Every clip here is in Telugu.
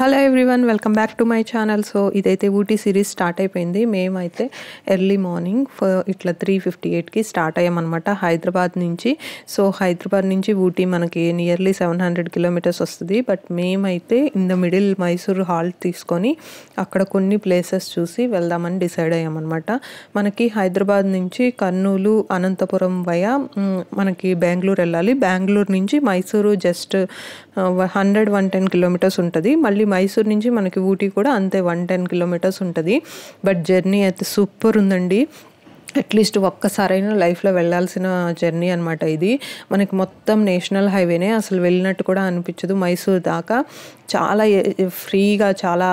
Hello everyone, welcome back to my channel. So ఇదైతే ఊటీ సిరీస్ స్టార్ట్ అయిపోయింది. మేమైతే ఎర్లీ మార్నింగ్ ఇట్లా 3:58కి స్టార్ట్ అయ్యామన్నమాట హైదరాబాద్ నుంచి. సో హైదరాబాద్ నుంచి ఊటీ మనకి నియర్లీ 700 కిలోమీటర్స్ వస్తుంది. బట్ మేమైతే in the middle Mysore halt తీసుకొని అక్కడ కొన్ని ప్లేసెస్ చూసి వెళ్దామని డిసైడ్ అయ్యామన్నమాట. మనకి హైదరాబాద్ నుంచి కర్నూలు, అనంతపురం వయా మనకి బెంగళూరు వెళ్ళాలి. బెంగళూరు నుంచి మైసూరు జస్ట్ 110 కిలోమీటర్స్ ఉంటుంది. మళ్ళీ మైసూర్ నుంచి మనకి ఊటీ కూడా అంతే 110 కిలోమీటర్స్ ఉంటుంది. బట్ జర్నీ అయితే సూపర్ ఉందండి. అట్లీస్ట్ ఒక్కసారైనా లైఫ్లో వెళ్ళాల్సిన జర్నీ అనమాట ఇది. మనకి మొత్తం నేషనల్ హైవేనే, అసలు వెళ్ళినట్టు కూడా అనిపించదు. మైసూర్ దాకా చాలా ఫ్రీగా, చాలా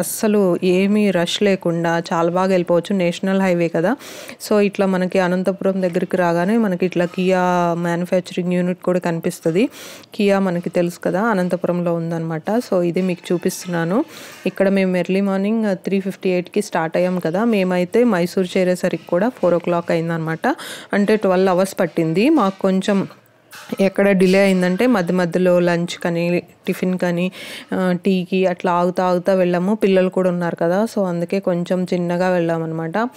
అస్సలు ఏమీ రష్ లేకుండా చాలా బాగా వెళ్ళిపోవచ్చు. నేషనల్ హైవే కదా. సో ఇట్లా మనకి అనంతపురం దగ్గరికి రాగానే మనకి ఇట్లా కియా మ్యానుఫ్యాక్చరింగ్ యూనిట్ కూడా కనిపిస్తుంది. కియా మనకి తెలుసు కదా, అనంతపురంలో ఉందన్నమాట. సో ఇది మీకు చూపిస్తున్నాను. ఇక్కడ మేము ఎర్లీ మార్నింగ్ 3:58కి స్టార్ట్ అయ్యాం కదా. మేమైతే మైసూర్ చేరేసరికి కూడా 4 o'clock అయిందనమాట. అంటే 12 hours పట్టింది. మాకు కొంచెం ఎక్కడ డిలే అయిందంటే మధ్య మధ్యలో లంచ్ కానీ, టిఫిన్ కానీ, టీకి అట్లా ఆగుతా వెళ్ళాము. పిల్లలు కూడా ఉన్నారు కదా, సో అందుకే కొంచెం చిన్నగా వెళ్ళామన్నమాట.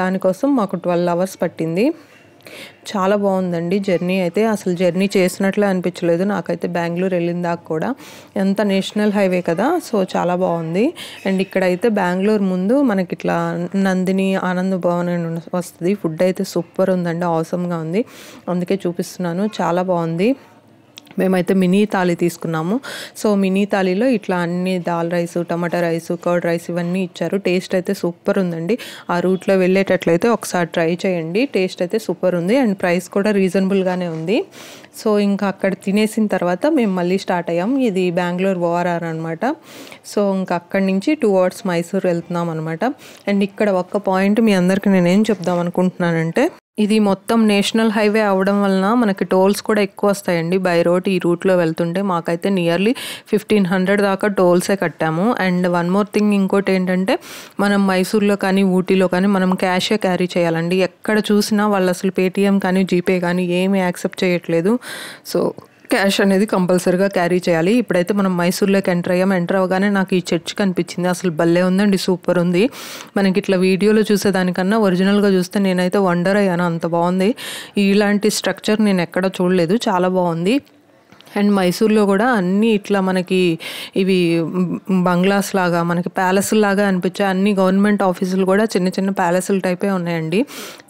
దానికోసం మాకు 12 hours పట్టింది. చాలా బాగుందండి జర్నీ అయితే. అసలు జర్నీ చేసినట్లే అనిపించలేదు నాకైతే బెంగళూరు వెళ్ళిన దాకా కూడా. ఎంత నేషనల్ హైవే కదా, సో చాలా బాగుంది. అండ్ ఇక్కడైతే బెంగళూరు ముందు మనకి ఇట్లా నందిని ఆనంద్ భవన్ అని వస్తుంది. ఫుడ్ అయితే సూపర్ ఉందండి, ఆసమ్గా ఉంది. అందుకే చూపిస్తున్నాను, చాలా బాగుంది. మేమైతే మినీ థాలీ తీసుకున్నాము. సో మినీ థాలీలో ఇట్లా అన్ని దాల్ రైస్, టమాటా రైస్, కర్డ్ రైస్ ఇవన్నీ ఇచ్చారు. టేస్ట్ అయితే సూపర్ ఉందండి. ఆ రూట్లో వెళ్ళేటట్లయితే ఒకసారి ట్రై చేయండి. టేస్ట్ అయితే సూపర్ ఉంది అండ్ ప్రైస్ కూడా రీజనబుల్గానే ఉంది. సో ఇంకా అక్కడ తినేసిన తర్వాత మేము మళ్ళీ స్టార్ట్ అయ్యాం. ఇది బెంగళూరు ఓఆర్ఆర్ అనమాట. సో ఇంకా అక్కడి నుంచి 2 hours మైసూర్ వెళ్తున్నాం అనమాట. అండ్ ఇక్కడ ఒక్క పాయింట్ మీ అందరికీ నేనేం చెప్దాం అనుకుంటున్నానంటే, ఇది మొత్తం నేషనల్ హైవే అవడం వలన మనకి టోల్స్ కూడా ఎక్కువ వస్తాయండి బై రోడ్. ఈ రూట్లో వెళ్తుంటే మాకైతే నియర్లీ 1500 దాకా టోల్సే కట్టాము. అండ్ వన్ మోర్ థింగ్, ఇంకోటి ఏంటంటే మనం మైసూర్లో కానీ ఊటీలో కానీ మనం క్యాషే క్యారీ చేయాలండి. ఎక్కడ చూసినా వాళ్ళు అసలు పేటిఎం కానీ జీపే కానీ ఏమీ యాక్సెప్ట్ చేయట్లేదు. సో క్యాష్ అనేది కంపల్సరీగా క్యారీ చేయాలి. ఇప్పుడైతే మనం మైసూర్లోకి ఎంటర్ అయ్యాం. ఎంటర్ అవ్వగానే నాకు ఈ చర్చ్ కనిపించింది. అసలు భలే ఉందండి, సూపర్ ఉంది. మనకి ఇట్లా వీడియోలో చూసేదానికన్నా ఒరిజినల్గా చూస్తే నేనైతే వండర్ అయ్యాను, అంత బాగుంది. ఇలాంటి స్ట్రక్చర్ నేను ఎక్కడ చూడలేదు, చాలా బాగుంది. అండ్ మైసూర్లో కూడా అన్నీ ఇట్లా మనకి ఇవి బంగ్లాస్ లాగా, మనకి ప్యాలెస్ లాగా అనిపించాయి. అన్ని గవర్నమెంట్ ఆఫీసులు కూడా చిన్న చిన్న ప్యాలెస్ల టైపే ఉన్నాయండి.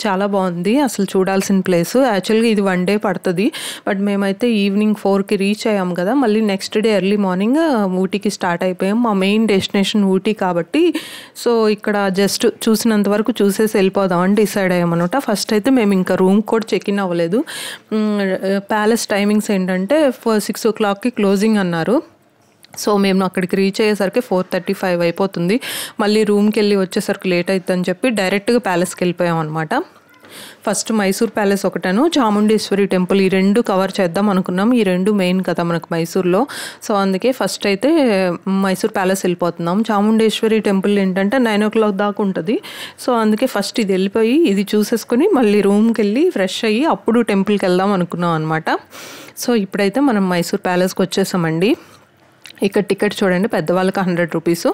చాలా బాగుంది, అసలు చూడాల్సిన ప్లేస్. యాక్చువల్గా ఇది 1 day పడుతుంది. బట్ మేమైతే ఈవినింగ్ 4కి రీచ్ అయ్యాం కదా. మళ్ళీ నెక్స్ట్ డే ఎర్లీ మార్నింగ్ ఊటీకి స్టార్ట్ అయిపోయాం. మా మెయిన్ డెస్టినేషన్ ఊటీ కాబట్టి సో ఇక్కడ జస్ట్ చూసినంత వరకు చూసేసి వెళ్ళిపోదామని డిసైడ్ అయ్యామన్నమాట. ఫస్ట్ అయితే మేము ఇంకా రూమ్ కూడా చెక్ ఇన్ అవ్వలేదు. ప్యాలెస్ టైమింగ్స్ ఏంటంటే 6 o'clockకి క్లోజింగ్ అన్నారు. సో మేము అక్కడికి రీచ్ అయ్యేసరికి 4:35 అయిపోతుంది. మళ్ళీ రూమ్కి వెళ్ళి వచ్చేసరికి లేట్ అవుతుందని చెప్పి డైరెక్ట్గా ప్యాలెస్కి వెళ్ళిపోయాం అనమాట. ఫస్ట్ మైసూర్ ప్యాలెస్ ఒకటను చాముండేశ్వరి టెంపుల్, ఈ 2 కవర్ చేద్దాం అనుకున్నాం. ఈ 2 మెయిన్ కదా మనకు మైసూర్లో. సో అందుకే ఫస్ట్ అయితే మైసూర్ ప్యాలెస్ వెళ్ళిపోతున్నాం. చాముండేశ్వరి టెంపుల్ ఏంటంటే 9 o'clock దాకా ఉంటుంది. సో అందుకే ఫస్ట్ ఇది వెళ్ళిపోయి ఇది చూసేసుకొని మళ్ళీ రూమ్కి వెళ్ళి ఫ్రెష్ అయ్యి అప్పుడు టెంపుల్కి వెళ్దాం అనుకున్నాం అనమాట. సో ఇప్పుడైతే మనం మైసూర్ ప్యాలెస్కి వచ్చేసామండి. ఇక్కడ టికెట్ చూడండి, పెద్దవాళ్ళకి 100 రూపీస్,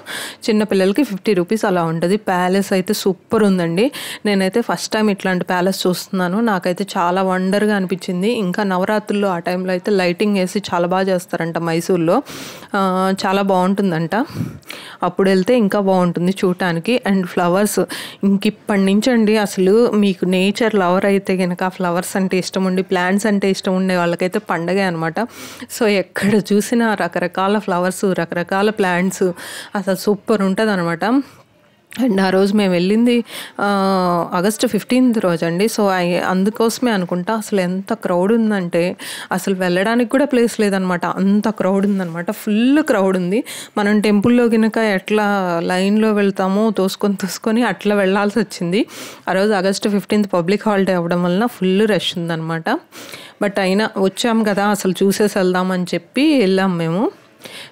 చిన్నపిల్లలకి 50 రూపీస్ అలా ఉంటుంది. ప్యాలెస్ అయితే సూపర్ ఉందండి. నేనైతే ఫస్ట్ టైం ఇట్లాంటి ప్యాలెస్ చూస్తున్నాను. నాకైతే చాలా వండర్గా అనిపించింది. ఇంకా నవరాత్రుల్లో ఆ టైంలో అయితే లైటింగ్ వేసి చాలా బాగా చేస్తారంట మైసూర్లో. చాలా బాగుంటుందంట. అప్పుడు వెళ్తే ఇంకా బాగుంటుంది చూడటానికి. అండ్ ఫ్లవర్స్ ఇంక ఇప్పటి నుంచి అండి, అసలు మీకు నేచర్ లవర్ అయితే కనుక, ఫ్లవర్స్ అంటే ఇష్టం ఉండి ప్లాంట్స్ అంటే ఇష్టం ఉండే వాళ్ళకైతే పండగే అనమాట. సో ఎక్కడ చూసినా రకరకాల ఫ్లవర్స్, రకరకాల ప్లాంట్స్, అసలు సూపర్ ఉంటుంది అనమాట. అండ్ ఆ రోజు మేము వెళ్ళింది August 15th రోజు అండి. సో అందుకోసమే అనుకుంటా అసలు ఎంత క్రౌడ్ ఉందంటే అసలు వెళ్ళడానికి కూడా ప్లేస్ లేదనమాట, అంత క్రౌడ్ ఉందనమాట. ఫుల్ క్రౌడ్ ఉంది. మనం టెంపుల్లో కనుక ఎట్లా లైన్లో వెళ్తామో తోసుకొని అట్లా వెళ్ళాల్సి వచ్చింది. ఆ రోజు August 15th పబ్లిక్ హాలిడే అవ్వడం వలన ఫుల్ రష్ ఉందనమాట. బట్ అయినా వచ్చాం కదా, అసలు చూసేసి వెళ్దామని చెప్పి వెళ్ళాం మేము.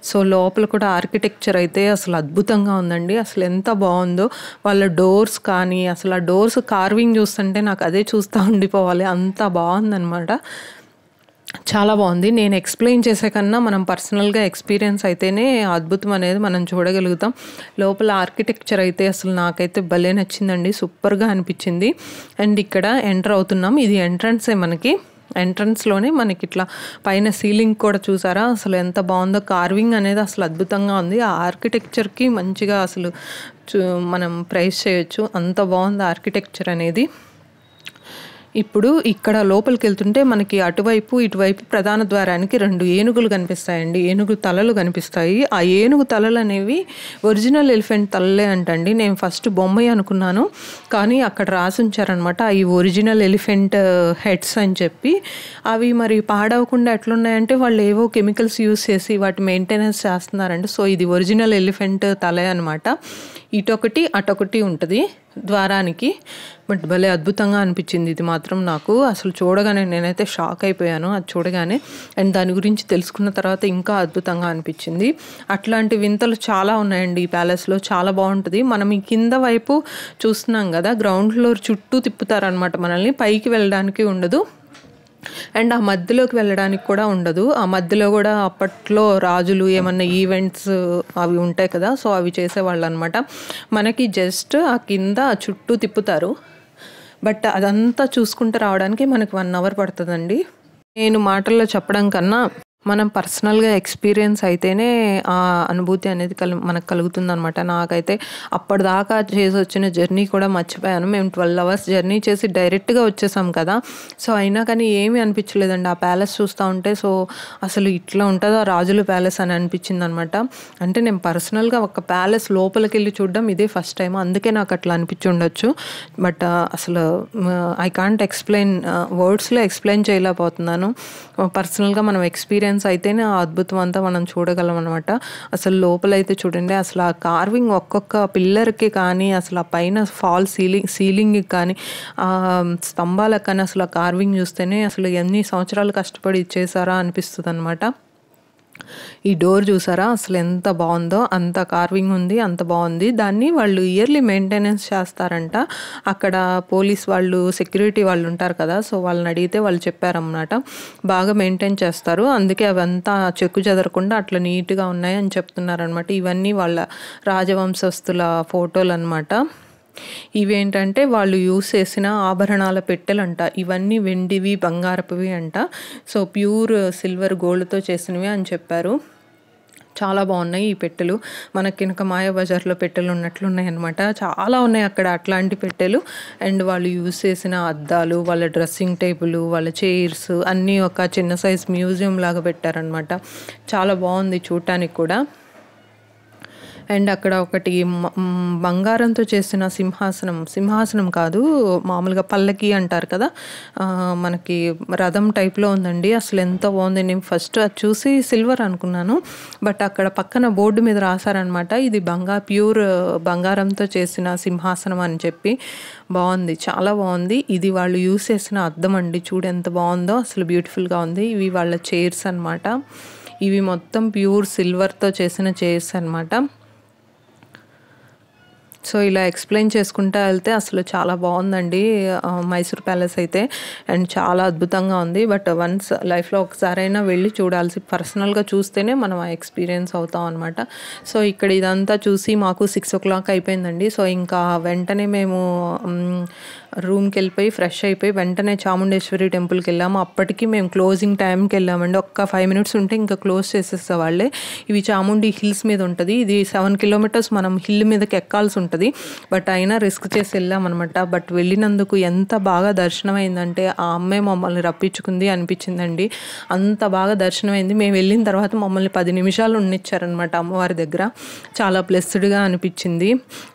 సో లోపల కూడా ఆర్కిటెక్చర్ అయితే అసలు అద్భుతంగా ఉందండి. అసలు ఎంత బాగుందో. వాళ్ళ డోర్స్ కానీ, అసలు ఆ డోర్స్ కార్వింగ్ చూస్తుంటే నాకు అదే చూస్తూ ఉండిపోవాలి, అంత బాగుందనమాట. చాలా బాగుంది. నేను ఎక్స్ప్లెయిన్ చేసే కన్నా మనం పర్సనల్గా ఎక్స్పీరియన్స్ అయితేనే అద్భుతం అనేది మనం చూడగలుగుతాం. లోపల ఆర్కిటెక్చర్ అయితే అసలు నాకైతే భలే నచ్చిందండి, సూపర్గా అనిపించింది. అండ్ ఇక్కడ ఎంటర్ అవుతున్నాం, ఇది ఎంట్రన్సే మనకి. ఎంట్రన్స్లోనే మనకి ఇట్లా పైన సీలింగ్ కూడా చూసారా అసలు ఎంత బాగుందో, కార్వింగ్ అనేది అసలు అద్భుతంగా ఉంది. ఆ ఆర్కిటెక్చర్కి మంచిగా అసలు మనం ప్రైజ్ చేయొచ్చు, అంత బాగుంది ఆర్కిటెక్చర్ అనేది. ఇప్పుడు ఇక్కడ లోపలికి వెళ్తుంటే మనకి అటువైపు ఇటువైపు ప్రధాన ద్వారానికి 2 ఏనుగులు కనిపిస్తాయండి, ఏనుగు తలలు కనిపిస్తాయి. ఆ ఏనుగు తలలు అనేవి ఒరిజినల్ ఎలిఫెంట్ తలలే అంటండి. నేను ఫస్ట్ బొమ్మయ్య అనుకున్నాను, కానీ అక్కడ రాసి ఉంచారనమాట అవి ఒరిజినల్ ఎలిఫెంట్ హెడ్స్ అని చెప్పి. అవి మరి పాడవకుండా ఎట్లున్నాయంటే వాళ్ళు ఏవో కెమికల్స్ యూస్ చేసి వాటి మెయింటెనెన్స్ చేస్తున్నారండి. సో ఇది ఒరిజినల్ ఎలిఫెంట్ తలే అనమాట. ఇటొకటి అటొకటి ఉంటుంది ద్వారానికి. బట్ భలే అద్భుతంగా అనిపించింది ఇది మాత్రం నాకు. అసలు చూడగానే నేనైతే షాక్ అయిపోయాను అది చూడగానే. అండ్ దాని గురించి తెలుసుకున్న తర్వాత ఇంకా అద్భుతంగా అనిపించింది. అట్లాంటి వింతలు చాలా ఉన్నాయండి ఈ ప్యాలెస్లో, చాలా బాగుంటుంది. మనం ఈ కింద వైపు చూస్తున్నాం కదా, గ్రౌండ్ ఫ్లోర్ చుట్టూ తిప్పుతారనమాట మనల్ని, పైకి వెళ్ళడానికి ఉండదు. అండ్ ఆ మధ్యలోకి వెళ్ళడానికి కూడా ఉండదు. ఆ మధ్యలో కూడా అప్పట్లో రాజులు ఏమన్నా ఈవెంట్స్ అవి ఉంటాయి కదా, సో అవి చేసేవాళ్ళు అనమాట. మనకి జస్ట్ ఆ కింద చుట్టూ తిప్పుతారు, బట్ అదంతా చూసుకుంటూ రావడానికి మనకి 1 అవర్ పడుతుందండి. నేను మాటల్లో చెప్పడం కన్నా మనం పర్సనల్గా ఎక్స్పీరియన్స్ అయితేనే ఆ అనుభూతి అనేది మనకు కలుగుతుంది అనమాట. నాకైతే అప్పటిదాకా చేసి వచ్చిన జర్నీ కూడా మర్చిపోయాను. మేము 12 అవర్స్ జర్నీ చేసి డైరెక్ట్గా వచ్చేసాం కదా, సో అయినా కానీ ఏమీ అనిపించలేదండి ఆ ప్యాలెస్ చూస్తూ ఉంటే. సో అసలు ఇట్లా ఉంటుందో రాజుల ప్యాలెస్ అని అనిపించింది అనమాట. అంటే నేను పర్సనల్గా ఒక ప్యాలెస్ లోపలికి వెళ్ళి చూడడం ఇదే ఫస్ట్ టైం, అందుకే నాకు అట్లా అనిపించి ఉండొచ్చు. బట్ అసలు ఐ కాంట్ ఎక్స్ప్లెయిన్, వర్డ్స్లో ఎక్స్ప్లెయిన్ చేయలేకపోతున్నాను. పర్సనల్గా మనం ఎక్స్పీరియన్స్ అయితేనే ఆ అద్భుతం అంతా మనం చూడగలం అనమాట. అసలు లోపలైతే చూడండి, అసలు ఆ కార్వింగ్ ఒక్కొక్క పిల్లర్కి కానీ, అసలు ఆ పైన ఫాల్ సీలింగ్కి కానీ, ఆ స్తంభాలకు కానీ అసలు ఆ కార్వింగ్ చూస్తేనే అసలు ఎన్ని సంవత్సరాలు కష్టపడి ఇచ్చేసారా అనిపిస్తుంది అనమాట. ఈ డోర్ చూసారా అసలు ఎంత బాగుందో, అంత కార్వింగ్ ఉంది, అంత బాగుంది. దాన్ని వాళ్ళు ఇయర్లీ మెయింటెనెన్స్ చేస్తారంట. అక్కడ పోలీస్ వాళ్ళు, సెక్యూరిటీ వాళ్ళు ఉంటారు కదా, సో వాళ్ళని అడిగితే వాళ్ళు చెప్పారన్నమాట బాగా మెయింటైన్ చేస్తారు, అందుకే అవంతా చెక్కు చెదరకుండా అట్లా నీట్గా ఉన్నాయి అని చెప్తున్నారనమాట. ఇవన్నీ వాళ్ళ రాజవంశస్థుల ఫోటోలు అనమాట. ఇవేంటంటే వాళ్ళు యూస్ చేసిన ఆభరణాల పెట్టెలంట. ఇవన్నీ వెండివి, బంగారపువి అంట. సో ప్యూర్ సిల్వర్ గోల్డ్తో చేసినవి అని చెప్పారు. చాలా బాగున్నాయి ఈ పెట్టెలు. మనకి కనుక మాయాబజార్లో పెట్టెలు ఉన్నట్లున్నాయి అనమాట. చాలా ఉన్నాయి అక్కడ అట్లాంటి పెట్టెలు. అండ్ వాళ్ళు యూజ్ చేసిన అద్దాలు, వాళ్ళ డ్రెస్సింగ్ టేబుల్, వాళ్ళ చైర్స్ అన్నీ ఒక చిన్న సైజ్ మ్యూజియం లాగా పెట్టారనమాట. చాలా బాగుంది చూడటానికి కూడా. అండ్ అక్కడ ఒకటి బంగారంతో చేసిన సింహాసనం కాదు, మామూలుగా పల్లకి అంటారు కదా, మనకి రథం టైప్లో ఉందండి. అసలు ఎంత బాగుంది. నేను ఫస్ట్ అది చూసి సిల్వర్ అనుకున్నాను, బట్ అక్కడ పక్కన బోర్డు మీద రాశారనమాట ఇది ప్యూర్ బంగారంతో చేసిన సింహాసనం అని చెప్పి. బాగుంది, చాలా బాగుంది. ఇది వాళ్ళు యూస్ చేసిన అద్దం అండి, చూడు ఎంత బాగుందో, అసలు బ్యూటిఫుల్గా ఉంది. ఇవి వాళ్ళ చైర్స్ అనమాట. ఇవి మొత్తం ప్యూర్ సిల్వర్తో చేసిన చైర్స్ అనమాట. సో ఇలా ఎక్స్ప్లెయిన్ చేసుకుంటూ వెళ్తే అసలు చాలా బాగుందండి మైసూర్ ప్యాలెస్ అయితే. అండ్ చాలా అద్భుతంగా ఉంది. బట్ వన్స్ లైఫ్లో ఒకసారైనా వెళ్ళి చూడాల్సి, పర్సనల్గా చూస్తేనే మనం ఆ ఎక్స్పీరియన్స్ అవుతాం అనమాట. సో ఇక్కడ ఇదంతా చూసి మాకు 6 o'clock అయిపోయిందండి. సో ఇంకా వెంటనే మేము రూమ్కి వెళ్ళిపోయి ఫ్రెష్ అయిపోయి వెంటనే చాముండేశ్వరి టెంపుల్కి వెళ్ళాము. అప్పటికి మేము క్లోజింగ్ టైంకి వెళ్ళామండి. ఒక్క 5 minutes ఉంటే ఇంకా క్లోజ్ చేసేస్తే వాళ్ళే. ఇవి చాముండి హిల్స్ మీద ఉంటుంది. ఇది 7 kilometers మనం హిల్ మీదకి ఎక్కాల్సి ఉంటుంది. బట్ అయినా రిస్క్ చేసి వెళ్ళామన్నమాట. బట్ వెళ్ళినందుకు ఎంత బాగా దర్శనం అయిందంటే ఆ అమ్మాయి మమ్మల్ని రప్పించుకుంది అనిపించిందండి. అంత బాగా దర్శనం అయింది. మేము వెళ్ళిన తర్వాత మమ్మల్ని 10 నిమిషాలు ఉండిచ్చారనమాట అమ్మవారి దగ్గర. చాలా ప్లెస్డ్గా అనిపించింది.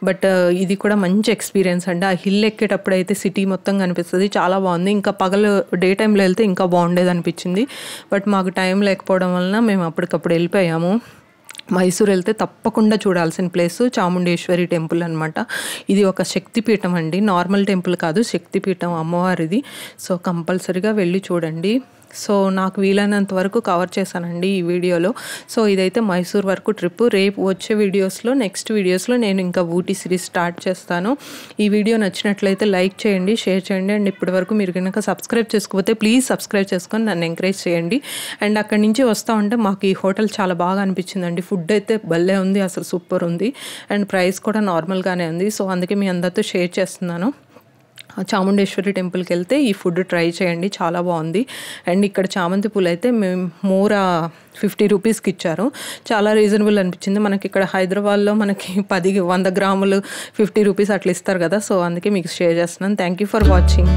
బట్ ఇది కూడా మంచి ఎక్స్పీరియన్స్ అండి. ఆ హిల్ ఎక్కేటప్పుడు అయితే సిటీ మొత్తం కనిపిస్తుంది, చాలా బాగుంది. ఇంకా పగలు డే టైంలో వెళ్తే ఇంకా బాగుండేది అనిపించింది. బట్ మాకు టైం లేకపోవడం వలన మేము అప్పటికప్పుడు వెళ్ళిపోయాము. మైసూర్ వెళ్తే తప్పకుండా చూడాల్సిన ప్లేస్ చాముండేశ్వరి టెంపుల్ అనమాట. ఇది ఒక శక్తిపీఠం అండి, నార్మల్ టెంపుల్ కాదు, శక్తిపీఠం అమ్మవారిది. సో కంపల్సరీగా వెళ్ళి చూడండి. సో నాకు వీలైనంత వరకు కవర్ చేశానండి ఈ వీడియోలో. సో ఇదైతే మైసూర్ వరకు ట్రిప్. రేపు వచ్చే వీడియోస్లో నెక్స్ట్ వీడియోస్లో నేను ఇంకా ఊటీ సిరీస్ స్టార్ట్ చేస్తాను. ఈ వీడియో నచ్చినట్లయితే లైక్ చేయండి, షేర్ చేయండి. అండ్ ఇప్పటి వరకు మీరు కనుక సబ్స్క్రైబ్ చేసుకోకపోతే ప్లీజ్ సబ్స్క్రైబ్ చేసుకొని నన్ను ఎంకరేజ్ చేయండి. అండ్ అక్కడి నుంచి వస్తూ ఉంటే మాకు ఈ హోటల్ చాలా బాగా అనిపించిందండి. ఫుడ్ అయితే భలే ఉంది, అసలు సూపర్ ఉంది. అండ్ ప్రైస్ కూడా నార్మల్గానే ఉంది. సో అందుకే మీ అందరితో షేర్ చేస్తున్నాను. చాముండేశ్వరి టెంపుల్కి వెళ్తే ఈ ఫుడ్ ట్రై చేయండి, చాలా బాగుంది. అండ్ ఇక్కడ చామంతి పూలు అయితే మేము మోర 50 రూపీస్కి ఇచ్చారు. చాలా రీజనబుల్ అనిపించింది. మనకి ఇక్కడ హైదరాబాద్లో మనకి 100 గ్రాములు 50 రూపీస్ అట్లా ఇస్తారు కదా. సో అందుకే మీకు షేర్ చేస్తున్నాను. Thank you for watching.